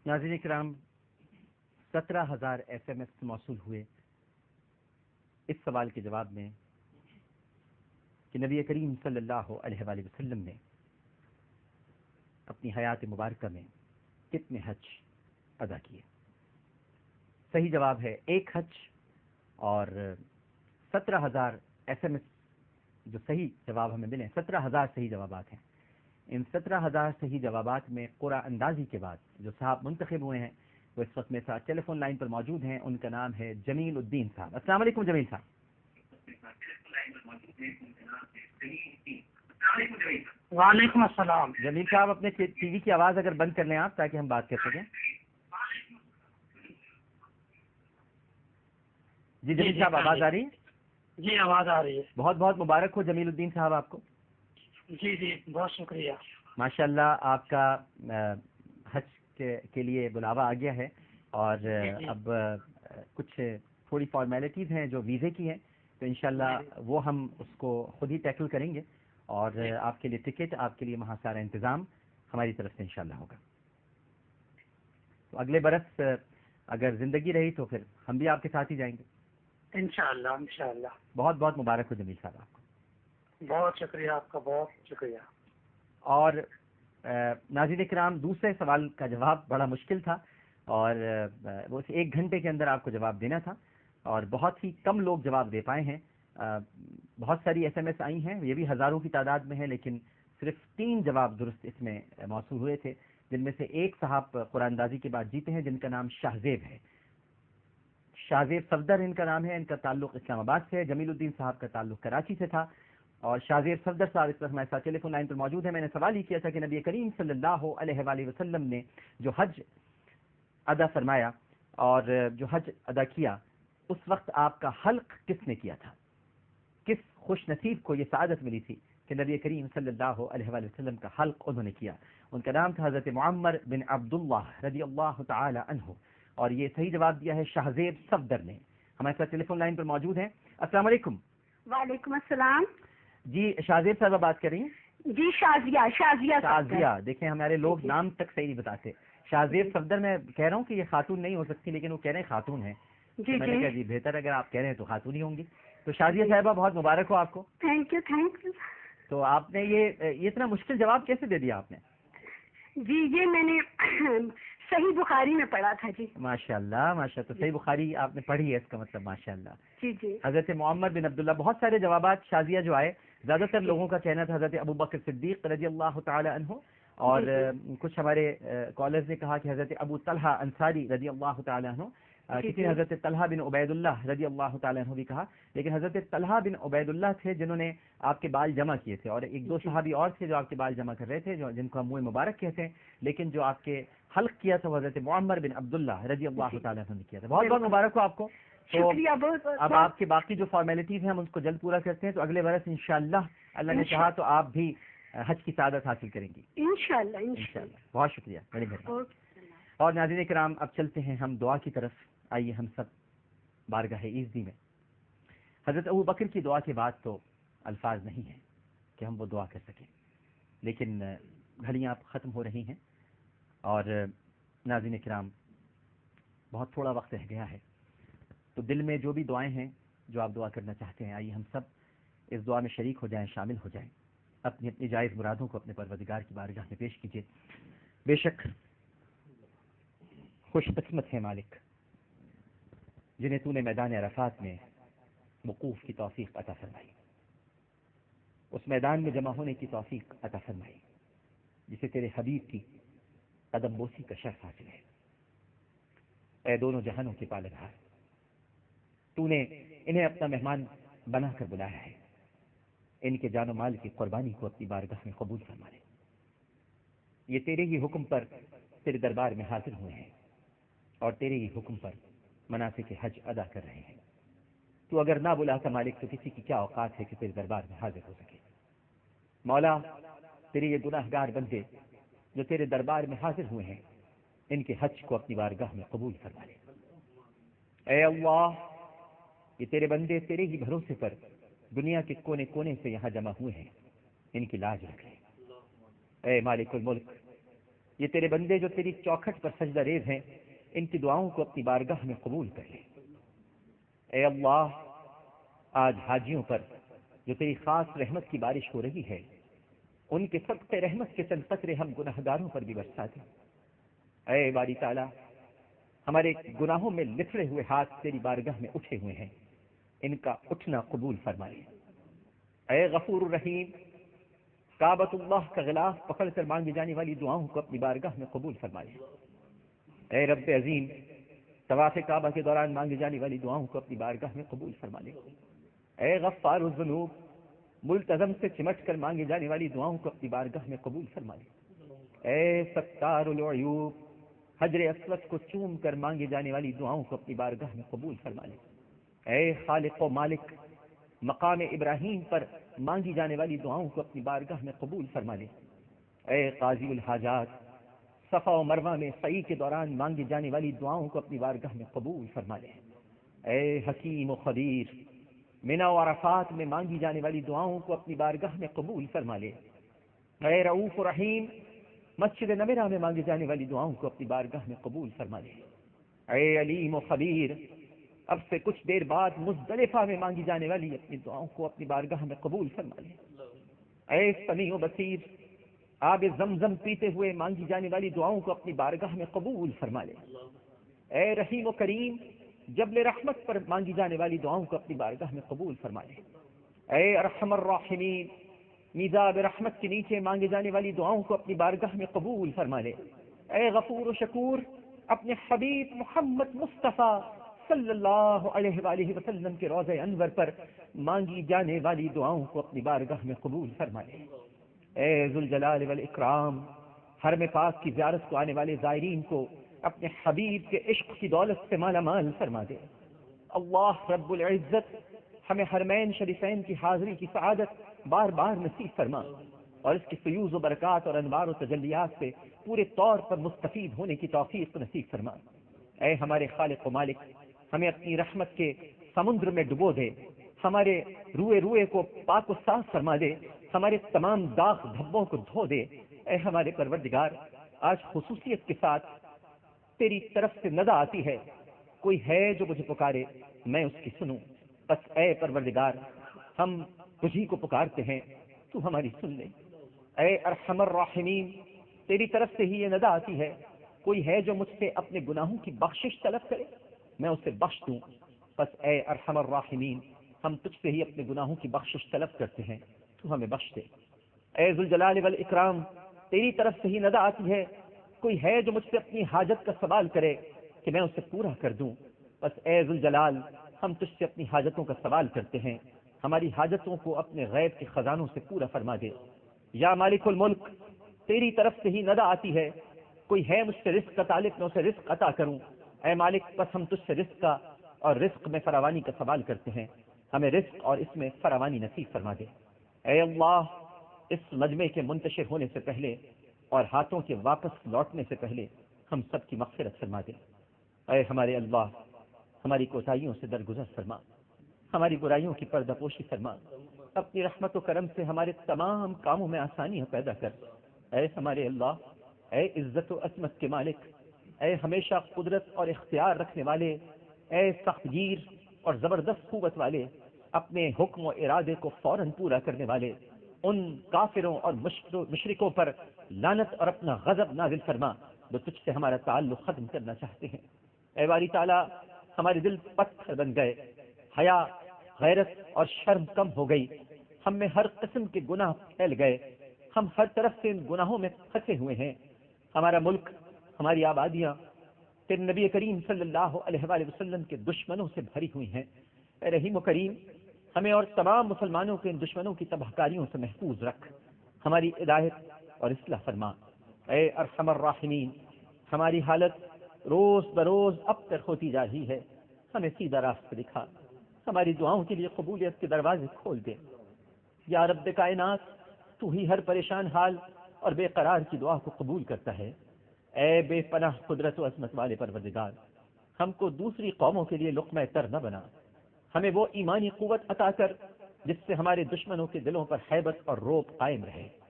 ناظرین کرام، 17,000 SMS موصول ہوئے اس سوال کے جواب میں کہ نبی کریم صلی اللہ علیہ وآلہ وسلم نے اپنی حیات مبارکہ میں کتنے حج ادا کیے۔ صحیح جواب ہے 1 حج، اور 17,000 SMS جو صحیح جواب ہمیں ملے، 17,000 صحیح جوابات ہیں۔ ان 17,000 صحیح جوابات میں قرعہ اندازی کے بعد جو صاحب منتخب ہوئے ہیں وہ اس وقت میرے ساتھ ٹیلی فون لائن پر موجود ہیں۔ ان کا نام ہے جمیل الدین صاحب۔ السلام علیکم جمیل صاحب۔ وعلیکم السلام۔ جمیل صاحب اپنے ٹی وی کی آواز اگر بند کر لیں آپ، تاکہ ہم بات کر سکیں۔ جی جمیل صاحب آواز آ رہی ہے؟ جی آواز آ رہی ہے۔ بہت بہت مبارک ہو جمیل الدین صاحب آپ کو۔ جی جی بہت شکریہ۔ ماشاءاللہ آپ کا حج کے لیے بلاوا آ گیا ہے، اور اب کچھ تھوڑی فارمیلٹیز ہیں جو ویزے کی ہیں، تو انشاءاللہ وہ ہم اس کو خود ہی ٹیکل کریں گے، اور آپ کے لیے ٹکٹ، آپ کے لیے وہاں سارا انتظام ہماری طرف سے انشاءاللہ ہوگا۔ تو اگلے برس اگر زندگی رہی تو پھر ہم بھی آپ کے ساتھ ہی جائیں گے انشاءاللہ انشاءاللہ۔ بہت بہت مبارک ہو جمیل صاحب آپ کو۔ بہت شکریہ آپ کا، بہت شکریہ۔ اور ناظرین کرام، دوسرے سوال کا جواب بڑا مشکل تھا، اور وہ 1 گھنٹے کے اندر آپ کو جواب دینا تھا، اور بہت ہی کم لوگ جواب دے پائے ہیں۔ بہت ساری SMS آئی ہیں، یہ بھی ہزاروں کی تعداد میں ہے، لیکن صرف 3 جواب درست اس میں موصول ہوئے تھے، جن میں سے ایک صاحب قرآن اندازی کے بعد جیتے ہیں، جن کا نام شاہزیب ہے، شاہزیب صفدر ان کا نام ہے۔ ان کا تعلق اسلام آباد سے ہے۔ جمیل الدین صاحب کا تعلق کراچی سے تھا، اور شاہزیب صفدر صاحب اس وقت ہمارے ساتھ ٹیلی فون لائن پر موجود ہے۔ میں نے سوال ہی کیا تھا کہ نبی کریم صلی اللہ علیہ وآلہ وسلم نے جو حج ادا فرمایا اور جو حج ادا کیا، اس وقت آپ کا حلق کس نے کیا تھا؟ کس خوش نصیب کو یہ سعادت ملی تھی کہ نبی کریم صلی اللہ علیہ وآلہ وسلم کا حلق انہوں نے کیا؟ ان کا نام تھا حضرت معمر بن عبداللہ رضی اللہ تعالی عنہ، اور یہ صحیح جواب دیا ہے شاہزیب صفدر نے۔ ہمارے ساتھ ٹیلی فون لائن پر موجود ہیں۔ السلام علیکم۔ وعلیکم السلام۔ جی شاہزیب صاحبہ بات کر رہی ہیں؟ جی شازیہ شازیہ، دیکھیں ہمارے لوگ نام تک صحیح نہیں بتاتے۔ شاہزیب صفدر، میں کہہ رہا ہوں کہ یہ خاتون نہیں ہو سکتی، لیکن وہ کہہ رہے ہیں خاتون ہیں۔ جی میں نے کہا جی بہتر، اگر آپ کہہ رہے ہیں تو خاتون ہی ہوں گی۔ تو شازیہ صاحبہ بہت مبارک ہو آپ کو۔ Thank you thank you. تو آپ نے یہ اتنا مشکل جواب کیسے دے دیا آپ نے؟ جی یہ میں نے صحیح بخاری میں پڑھا تھا۔ جی ماشاء اللہ ماشاء اللہ، تو صحیح بخاری آپ نے پڑھی ہے، اس کا مطلب ماشاء اللہ۔ جی جی حضرت معمر بن عبداللہ، بہت سارے جوابات شازیہ جو آئے، زیادہ تر لوگوں کا کہنا تھا حضرت ابو بکر صدیق رضی اللہ تعالی عنہ، اور کچھ ہمارے کالرز نے کہا کہ حضرت ابو طلحہ انصاری رضی اللہ تعالی عنہ، کسی نے حضرت طلحہ بن عبید اللہ رضی اللہ تعالی عنہ بھی کہا، لیکن حضرت طلحہ بن عبید اللہ تھے جنہوں نے آپ کے بال جمع کیے تھے، اور 1-2 صحابی اور تھے جو آپ کے بال جمع کر رہے تھے، جن کو ہم منہ مبارک کہتے ہیں، لیکن جو آپ کے حلق کیا تھا وہ حضرت معمر بن عبداللہ رضی اللہ تعالی عنہ نے کیا تھا۔ بہت بہت مبارک ہو آپ کو۔ تو اب آپ کی باقی جو فارمیلٹیز ہیں ہم اس کو جلد پورا کرتے ہیں، تو اگلے برس انشاءاللہ اللہ نے چاہا تو آپ بھی حج کی سعادت حاصل کریں گی انشاءاللہ۔ بہت شکریہ، بڑی مہربانی۔ اور ناظرین کرام، اب چلتے ہیں ہم دعا کی طرف۔ آئیے ہم سب بارگاہ عزی میں، حضرت ابو بکر کی دعا کے بعد تو الفاظ نہیں ہیں کہ ہم وہ دعا کر سکیں، لیکن گھڑیاں اب ختم ہو رہی ہیں، اور ناظرین کرام بہت تھوڑا وقت رہ گیا ہے، تو دل میں جو بھی دعائیں ہیں جو آپ دعا کرنا چاہتے ہیں، آئیے ہم سب اس دعا میں شریک ہو جائیں، شامل ہو جائیں، اپنی اپنی جائز مرادوں کو اپنے پروردگار کی بارگاہ میں پیش کیجیے۔ بے شک خوش قسمت ہے مالک جنہیں تو نے میدان عرفات میں وقوف کی توفیق عطا فرمائی، اس میدان میں جمع ہونے کی توفیق عطا فرمائی جسے تیرے حبیب کی قدم بوسی کا شرف حاصل ہے۔ اے دونوں جہانوں کے پالنہار، تو نے انہیں اپنا مہمان بنا کر بلایا ہے، ان کے جان و مال کی قربانی کو اپنی بارگاہ میں قبول فرما لے۔ یہ تیرے ہی حکم پر تیرے دربار میں حاضر ہوئے ہیں، اور تیرے ہی حکم پر مناسک حج ادا کر رہے ہیں۔ تو اگر نہ بلاتا مالک تو کسی کی کیا اوقات ہے کہ تیرے دربار میں حاضر ہو سکے۔ مولا، تیرے یہ گناہ گار بندے جو تیرے دربار میں حاضر ہوئے ہیں، ان کے حج کو اپنی بارگاہ میں قبول فرما لے۔ اے اللہ، یہ تیرے بندے تیرے ہی بھروسے پر دنیا کے کونے کونے سے یہاں جمع ہوئے ہیں، ان کی لاج رکھ لے۔ اے مالک الملک، یہ تیرے بندے جو تیری چوکھٹ پر سجدہ ریز ہیں، ان کی دعاؤں کو اپنی بارگاہ میں قبول کر لے۔ اے اللہ، آج حاجیوں پر جو تیری خاص رحمت کی بارش ہو رہی ہے، ان کے صدقے رحمت کے چند قطرے ہم گناہگاروں پر بھی برسا دیں۔ اے باری تعالیٰ، ہمارے گناہوں میں لتڑے ہوئے ہاتھ تیری بارگاہ میں اٹھے ہوئے ہیں، ان کا اٹھنا قبول فرمائے۔ اے غفور الرحیم، کعبۃ اللہ کا غلاف پکڑ کر مانگی جانے والی دعاؤں کو اپنی بارگاہ میں قبول فرمائے۔ اے رب عظیم، طواف کعبہ کے دوران مانگی جانے والی دعاؤں کو اپنی بارگاہ میں قبول فرما لے۔ اے غفار الذنوب، ملتزم سے چمٹ کر مانگی جانے والی دعاؤں کو اپنی بارگاہ میں قبول فرما لے۔ اے ستار العیوب، حجر اسود کو چوم کر مانگی جانے والی دعاؤں کو اپنی بارگاہ میں قبول فرما لے۔ اے خالق و مالک، مقام ابراہیم پر مانگی جانے والی دعاؤں کو اپنی بارگاہ میں قبول فرما لے۔ اے قاضی الحاجات، صفا و مروہ میں سعی کے دوران مانگی جانے والی دعاؤں کو اپنی بارگاہ میں قبول فرما لے۔ اے حکیم و خبیر، منا و عرفات میں مانگی جانے والی دعاؤں کو اپنی بارگاہ میں قبول فرما لے۔ اے رؤوف و رحیم، مسجد نمرہ میں مانگی جانے والی دعاؤں کو اپنی بارگاہ میں قبول فرما لے۔ اے علیم و خبیر، اب سے کچھ دیر بعد مزدلفہ میں مانگی جانے والی اپنی دعاؤں کو اپنی بارگاہ میں قبول فرما لے۔ اے سمیع و بصیر، آب زمزم پیتے ہوئے مانگی جانے والی دعاؤں کو اپنی بارگاہ میں قبول فرما لے۔ اے رحیم و کریم، جبل رحمت پر مانگی جانے والی دعاؤں کو اپنی بارگاہ میں قبول فرما لے۔ اے ارحم الراحمین، میزاب رحمت کے نیچے مانگی جانے والی دعاؤں کو اپنی بارگاہ میں قبول فرما لے۔ اے غفور و شکور، اپنے حبیب محمد مصطفیٰ صلی اللہ علیہ وآلہ وسلم کے روضہ انور پر مانگی جانے والی دعاؤں کو اپنی بارگاہ میں قبول فرما لے۔ اے ذوالجلال والاکرام، حرم پاک کی زیارت کو آنے والے زائرین کو اپنے حبیب کے عشق کی دولت سے مالا مال فرما دے۔ اللہ رب العزت ہمیں حرمین شریفین کی حاضری کی سعادت بار بار نصیب فرما، اور اس کی فیوز و برکات اور انوار و تجلیات سے پورے طور پر مستفید ہونے کی توفیق نصیب فرما۔ اے ہمارے خالق و مالک، ہمیں اپنی رحمت کے سمندر میں ڈبو دے، ہمارے روئے روئے کو پاک و صاف فرما دے، ہمارے تمام داغ دھبوں کو دھو دے۔ اے ہمارے پروردگار، آج خصوصیت کے ساتھ تیری طرف سے ندا آتی ہے، کوئی ہے جو مجھے پکارے میں اس کی سنوں۔ بس اے پروردگار، ہم تجھی کو پکارتے ہیں، تو ہماری سن لے۔ اے ارحم الراحمین، تیری طرف سے ہی یہ ندا آتی ہے، کوئی ہے جو مجھ سے اپنے گناہوں کی بخشش طلب کرے میں اسے بخش دوں۔ بس اے ارحم الراحمین، ہم تجھ سے ہی اپنے گناہوں کی بخشش طلب کرتے ہیں، تو ہمیں بخش دے۔ اے ذوالجلال والاکرام، تیری طرف سے ہی ندا آتی ہے، کوئی ہے جو مجھ سے اپنی حاجت کا سوال کرے کہ میں اسے پورا کر دوں۔ بس اے ذوالجلال، ہم تجھ سے اپنی حاجتوں کا سوال کرتے ہیں، ہماری حاجتوں کو اپنے غیب کے خزانوں سے پورا فرما دے۔ یا مالک الملک، تیری طرف سے ہی ندا آتی ہے، کوئی ہے مجھ سے رزق کا طالب میں اسے رزق عطا کروں۔ اے مالک، بس ہم تجھ سے رزق کا اور رزق میں فراوانی کا سوال کرتے ہیں، ہمیں رزق اور اس میں فراوانی نصیب فرما دے۔ اے اللہ، اس مجمع کے منتشر ہونے سے پہلے اور ہاتھوں کے واپس لوٹنے سے پہلے ہم سب کی مغفرت فرما دے۔ اے ہمارے اللہ، ہماری کوتاہیوں سے درگزر فرما، ہماری برائیوں کی پردہ پوشی فرما، اپنی رحمت و کرم سے ہمارے تمام کاموں میں آسانیاں پیدا کر۔ اے ہمارے اللہ، اے عزت و عظمت کے مالک، اے ہمیشہ قدرت اور اختیار رکھنے والے، اے سخت گیر اور زبردست قوت والے، اپنے حکم و ارادے کو فوراً پورا کرنے والے، ان کافروں اور مشرکوں پر لعنت اور اپنا غضب نازل فرما جو تجھ سے ہمارا تعلق ختم کرنا چاہتے ہیں۔ اے باری تعالیٰ، ہمارے دل پتھر بن گئے، حیا، غیرت اور شرم کم ہو گئی، ہم میں ہر قسم کے گناہ پھیل گئے، ہم ہر طرف سے ان گناہوں میں پھنسے ہوئے ہیں۔ ہمارا ملک، ہماری آبادیاں تیرے نبی کریم صلی اللہ علیہ وآلہ وسلم کے دشمنوں سے بھری ہوئی ہیں۔ اے رحیم و کریم، ہمیں اور تمام مسلمانوں کے ان دشمنوں کی تباہ کاریوں سے محفوظ رکھ، ہماری ہدایت اور اصلاح فرما۔ اے ارحم الراحمین، ہماری حالت روز بروز ابتر ہوتی جا رہی ہے، ہمیں سیدھا راستہ دکھا، ہماری دعاؤں کے لیے قبولیت کے دروازے کھول دے۔ یا رب کائنات، تو ہی ہر پریشان حال اور بے قرار کی دعا کو قبول کرتا ہے۔ اے بے پناہ قدرت و عظمت والے پروردگار، ہم کو دوسری قوموں کے لیے لقمہ تر نہ بنا، ہمیں وہ ایمانی قوت عطا کر جس سے ہمارے دشمنوں کے دلوں پر ہیبت اور رعب قائم رہے۔